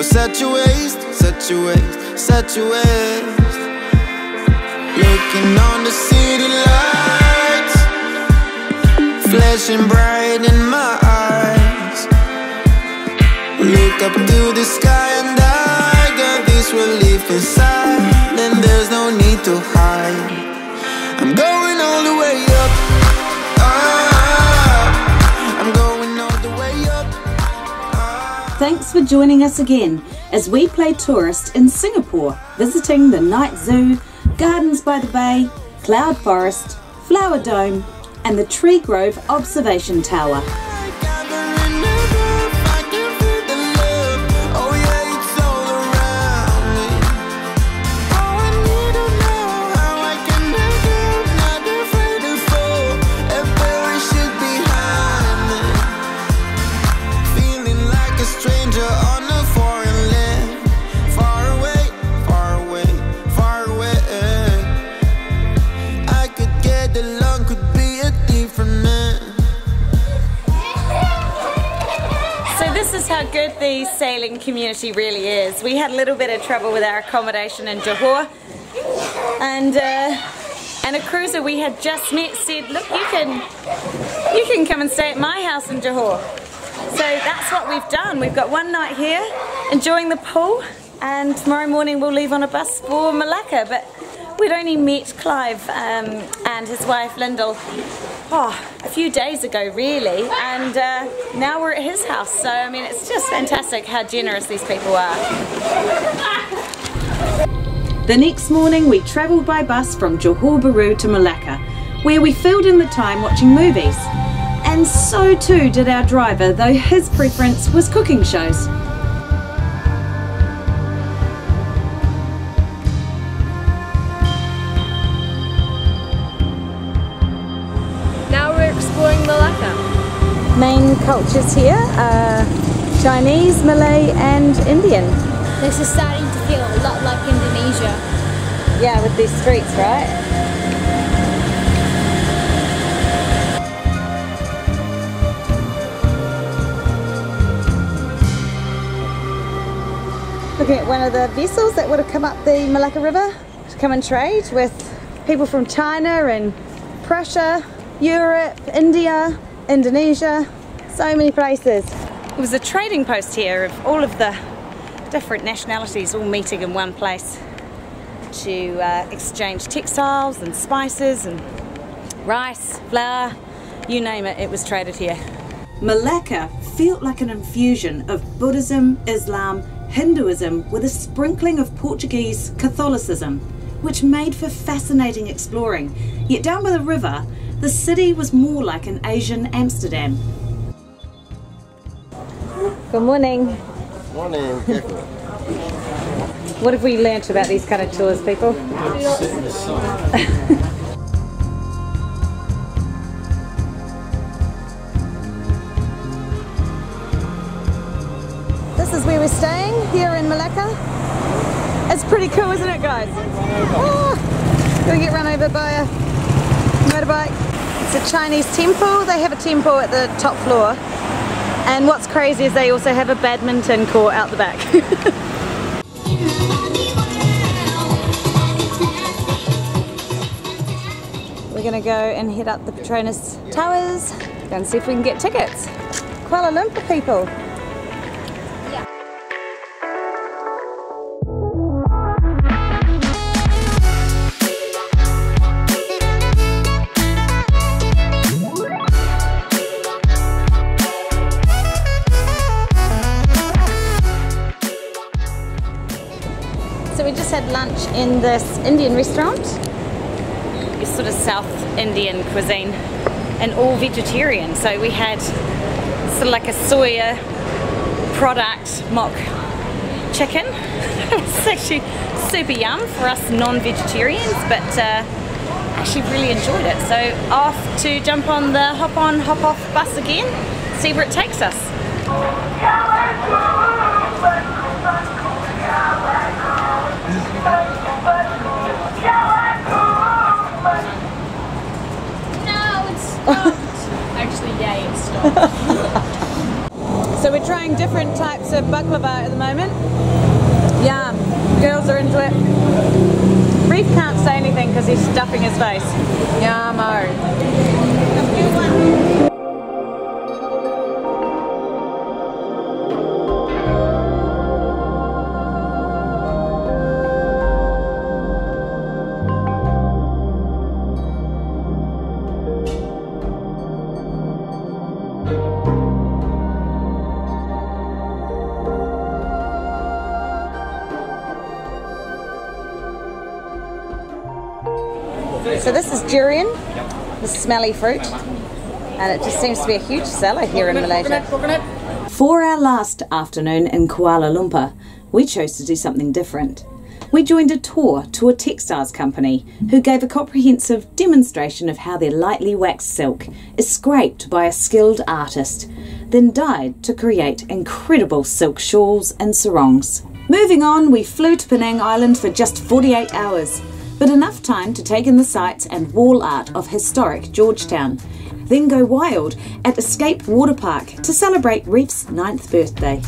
Such a waste, such a waste, such a waste. Looking on the city lights, flashing bright in my eyes. Look up to the sky and I got this relief inside. And there's no need to hide. I'm going all the way up. I'm going all the way up. Thanks for joining us again as we play tourist in Singapore, visiting the Night Zoo, Gardens by the Bay, Cloud Forest, Flower Dome and the Tree Grove Observation Tower. How good the sailing community really is. We had a little bit of trouble with our accommodation in Johor, and a cruiser we had just met said, look, you can come and stay at my house in Johor. So that's what we've done. We've got one night here enjoying the pool, and tomorrow morning we'll leave on a bus for Malacca. But we'd only met Clive and his wife Lyndall a few days ago really, and now we're at his house. So I mean, it's just fantastic how generous these people are. The next morning we travelled by bus from Johor Bahru to Malacca, where we filled in the time watching movies. And so too did our driver, though his preference was cooking shows. Exploring Malacca. Main cultures here are Chinese, Malay and Indian. This is starting to feel a lot like Indonesia. Yeah, with these streets, right? Looking at one of the vessels that would have come up the Malacca River to come and trade with people from China and Prussia, Europe, India, Indonesia, so many places. It was a trading post here of all of the different nationalities all meeting in one place to exchange textiles and spices and rice, flour, you name it, it was traded here. Malacca felt like an infusion of Buddhism, Islam, Hinduism with a sprinkling of Portuguese Catholicism, which made for fascinating exploring. Yet down by the river, the city was more like an Asian Amsterdam. Good morning. Morning. What have we learnt about these kind of tours, people? Sit in the sun. This is where we're staying, here in Malacca. It's pretty cool, isn't it, guys? Oh, gonna get run over by a motorbike. It's a Chinese temple. They have a temple at the top floor, and what's crazy is they also have a badminton court out the back. We're gonna go and head up the Petronas Towers, go and see if we can get tickets. Kuala Lumpur, people. So we just had lunch in this Indian restaurant. It's sort of South Indian cuisine and all vegetarian. So we had sort of like a soya product mock chicken. It's actually super yum for us non-vegetarians, but actually really enjoyed it. So off to jump on the hop on, hop off bus again, see where it takes us. No, it's stopped. Actually, yeah, it's stopped. So we're trying different types of baklava at the moment. Yum, girls are into it. Reef can't say anything because he's stuffing his face. Yummo. So this is durian, the smelly fruit, and it just seems to be a huge seller here in Malaysia. For our last afternoon in Kuala Lumpur, we chose to do something different. We joined a tour to a textiles company who gave a comprehensive demonstration of how their lightly waxed silk is scraped by a skilled artist, then dyed to create incredible silk shawls and sarongs. Moving on, we flew to Penang Island for just 48 hours, but enough time to take in the sights and wall art of historic Georgetown, then go wild at Escape Water Park to celebrate Reef's 9th birthday.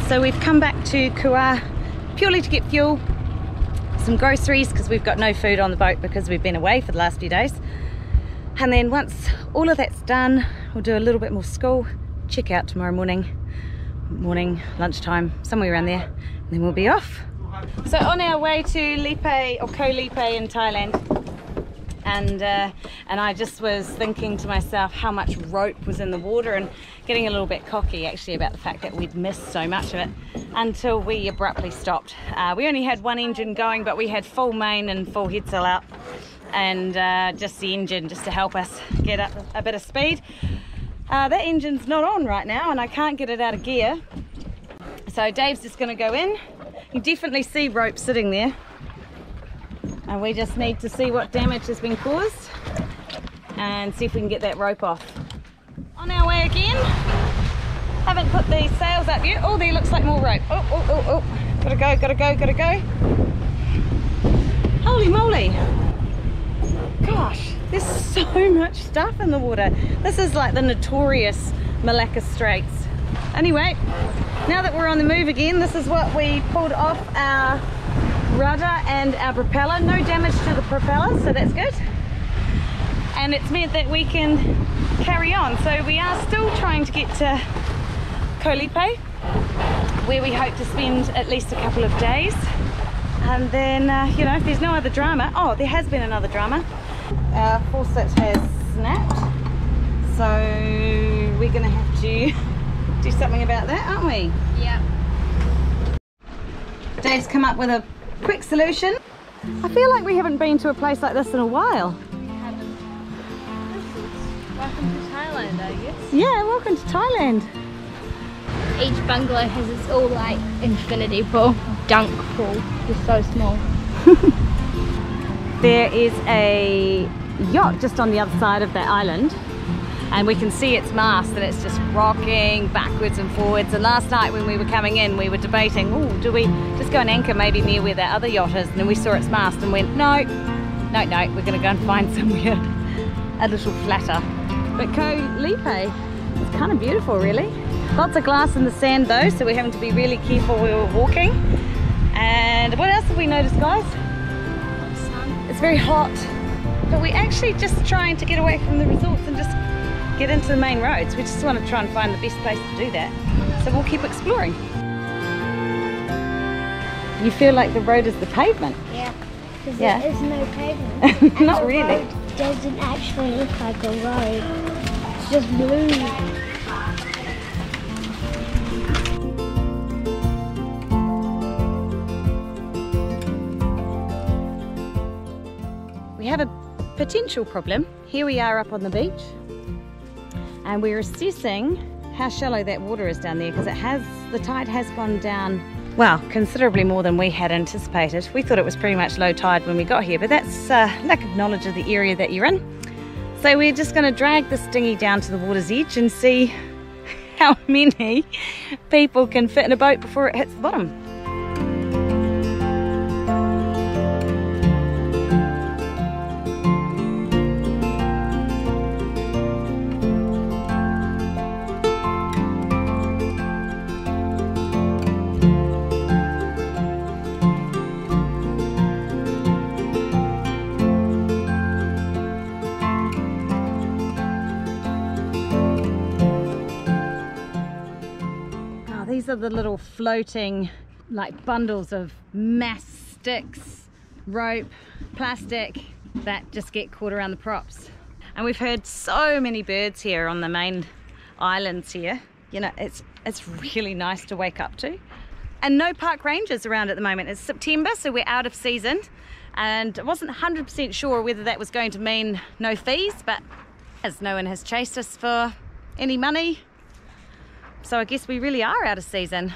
So we've come back to Kuah purely to get fuel, some groceries because we've got no food on the boat because we've been away for the last few days. And then once all of that's done, we'll do a little bit more school, check out tomorrow morning, lunchtime, somewhere around there, and then we'll be off. So on our way to Lipe or Koh Lipe in Thailand, and I just was thinking to myself how much rope was in the water and getting a little bit cocky actually about the fact that we'd missed so much of it until we abruptly stopped. We only had one engine going, but we had full main and full head sail out, and just the engine just to help us get up a bit of speed. That engine's not on right now and I can't get it out of gear, so Dave's just going to go in. You definitely see rope sitting there, and we just need to see what damage has been caused and see if we can get that rope off. On our way again. Haven't put the sails up yet. Oh, there looks like more rope. Oh. Gotta go. Holy moly. Gosh, there's so much stuff in the water. This is like the notorious Malacca Straits. Anyway, now that we're on the move again, this is what we pulled off our rudder and our propeller. No damage to the propeller, so that's good. And it's meant that we can carry on. So we are still trying to get to Koh Lipe, where we hope to spend at least a couple of days. And then, you know, if there's no other drama. Oh, there has been another drama. Our faucet has snapped. So we're gonna have to do something about that, aren't we? Yeah. Dave's come up with a quick solution. I feel like we haven't been to a place like this in a while. Welcome to Thailand, I guess. Yeah, welcome to Thailand. Each bungalow has its all like infinity pool, dunk pool, just so small. There is a yacht just on the other side of that island, and we can see its mast and it's just rocking backwards and forwards. And last night when we were coming in, we were debating, oh, do we just go and anchor maybe near where that other yacht is? And then we saw its mast and went, no, we're going to go and find somewhere a little flatter. But Kuala Lumpur is kind of beautiful, really. Lots of glass in the sand though, so we're having to be really careful where we're walking. And what else have we noticed, guys? It's very hot, but we're actually just trying to get away from the resorts and just get into the main roads. We just want to try and find the best place to do that. So we'll keep exploring. You feel like the road is the pavement? Yeah, because Yeah. there is no pavement. Not the really. road doesn't actually look like a road. It's just blue. We have a potential problem. Here we are up on the beach, and we're assessing how shallow that water is down there, because the tide has gone down, well, considerably more than we had anticipated. We thought it was pretty much low tide when we got here, but that's lack of knowledge of the area that you're in. So we're just going to drag this dinghy down to the water's edge and see how many people can fit in a boat before it hits the bottom. These are the little floating like bundles of mass sticks, rope, plastic that just get caught around the props. And we've heard so many birds here on the main islands here. You know, it's really nice to wake up to. And no park rangers around at the moment. It's September, so we're out of season. And I wasn't 100% sure whether that was going to mean no fees, but as no one has chased us for any money, so I guess we really are out of season.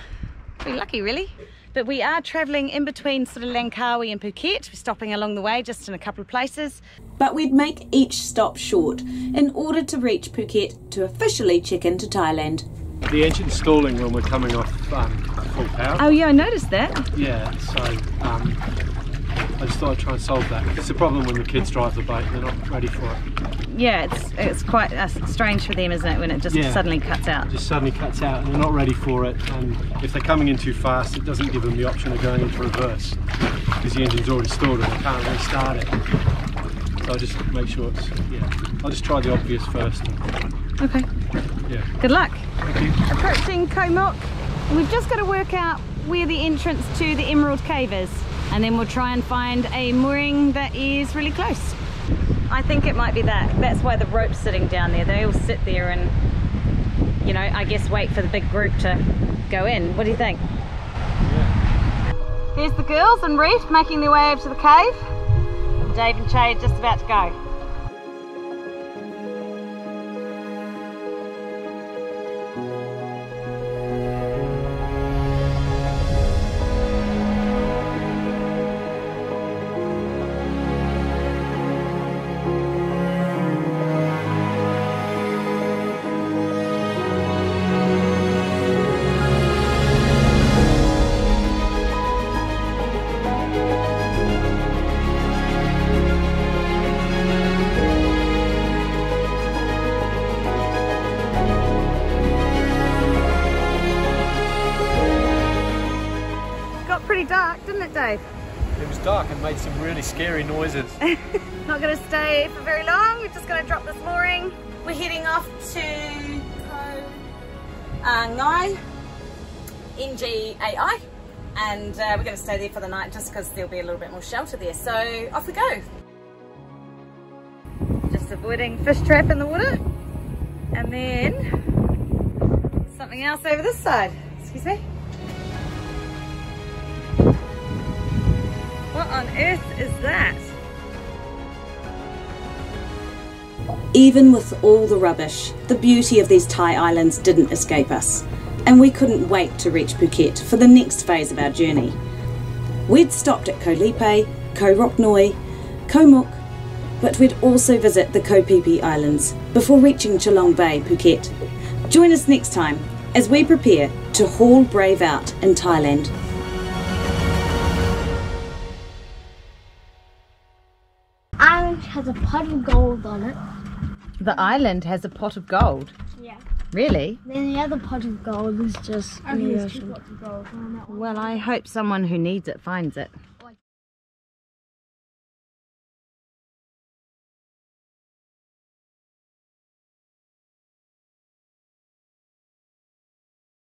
Pretty lucky, really. But we are travelling in between sort of Langkawi and Phuket. We're stopping along the way just in a couple of places. But we'd make each stop short in order to reach Phuket to officially check into Thailand. The engine's stalling when we're coming off full power. Oh yeah, I noticed that. Yeah, so I just thought I'd try and solve that. It's a problem when the kids drive the boat, they're not ready for it. Yeah, it's quite strange for them, isn't it, when it just suddenly cuts out. It just suddenly cuts out and they're not ready for it, and if they're coming in too fast, it doesn't give them the option of going into reverse because the engine's already stalled and they can't restart it. So I'll just make sure it's, I'll just try the obvious first. Okay. Yeah. Good luck. Thank you. Approaching Koh Mok, and we've just got to work out where the entrance to the Emerald Cave is, and then we'll try and find a mooring that is really close. I think it might be that. That's why the rope's sitting down there. They all sit there and, you know, I guess wait for the big group to go in. What do you think? Yeah. There's the girls and Reef making their way over to the cave. And Dave and Che are just about to go. Dark, didn't it, Dave? It was dark and made some really scary noises. Not going to stay for very long. We're just going to drop this mooring. We're heading off to Ngai NGAI, and we're going to stay there for the night just because there'll be a little bit more shelter there. So off we go. Just avoiding fish trap in the water, and then something else over this side. Excuse me. What on earth is that? Even with all the rubbish, the beauty of these Thai islands didn't escape us, and we couldn't wait to reach Phuket for the next phase of our journey. We'd stopped at Koh Lipe, Koh Rok Noi, Koh Muk, but we'd also visit the Koh Phi Phi Islands before reaching Chalong Bay, Phuket. Join us next time as we prepare to haul brave out in Thailand. Island has a pot of gold on it. The island has a pot of gold. Yeah. Really? Then the other pot of gold is just in the ocean. Well, I hope someone who needs it finds it.